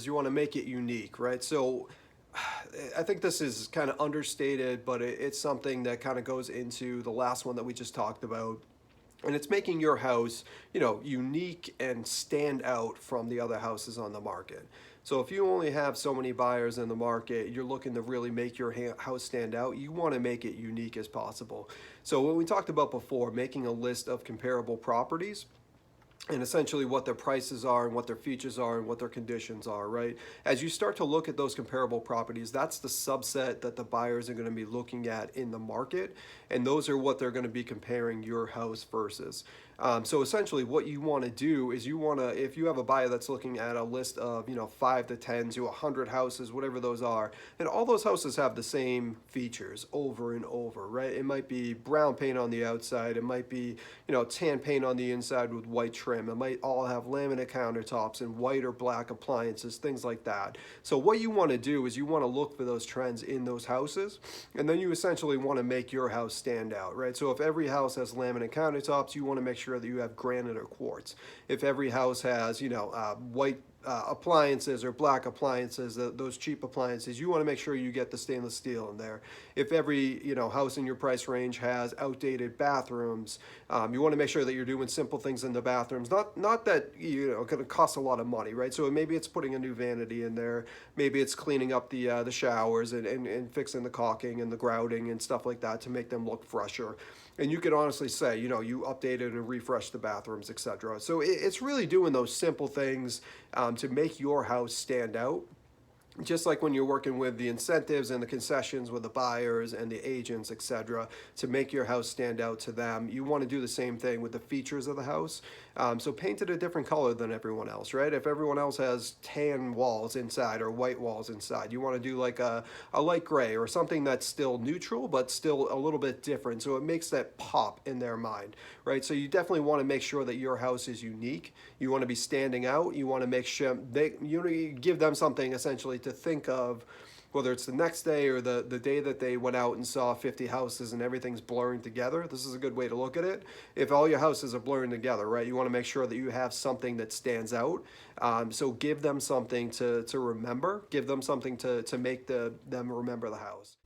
is you want to make it unique, right? So I think this is kind of understated, but it's something that kind of goes into the last one that we just talked about. And it's making your house, unique and stand out from the other houses on the market. So if you only have so many buyers in the market, you're looking to really make your house stand out. You want to make it unique as possible. So what we talked about before, making a list of comparable properties, and essentially what their prices are and what their features are and what their conditions are, right? As you start to look at those comparable properties, that's the subset that the buyers are going to be looking at in the market, and those are what they're going to be comparing your house versus. So essentially what you want to do is you want to, if you have a buyer that's looking at a list of 5 to 10 to 100 houses, whatever those are, and all those houses have the same features over and over, right? It might be brown paint on the outside, it might be tan paint on the inside with white trim, it might all have laminate countertops and white or black appliances, things like that. So what you want to do is you want to look for those trends in those houses, and then you essentially want to make your house stand out, right? So if every house has laminate countertops, you want to make sure that you have granite or quartz. If every house has white appliances or black appliances, those cheap appliances, you want to make sure you get the stainless steel in there. If every house in your price range has outdated bathrooms, you want to make sure that you're doing simple things in the bathrooms. Not that going to cost a lot of money, right? So maybe it's putting a new vanity in there, maybe it's cleaning up the showers and fixing the caulking and the grouting and stuff like that to make them look fresher. And you could honestly say, you updated and refreshed the bathrooms, etc. So it's really doing those simple things to make your house stand out. Just like when you're working with the incentives and the concessions with the buyers and the agents, etc., to make your house stand out to them, you want to do the same thing with the features of the house. So paint it a different color than everyone else, right? If everyone else has tan walls inside or white walls inside, you want to do like a light gray or something that's still neutral but still a little bit different, so it makes that pop in their mind, right? So you definitely want to make sure that your house is unique. You want to be standing out. You want to make sure you give them something essentially to think of, whether it's the next day or the day that they went out and saw 50 houses and everything's blurring together. This is a good way to look at it. If all your houses are blurring together, right, you want to make sure that you have something that stands out. So give them something to remember. Give them something to make them remember the house.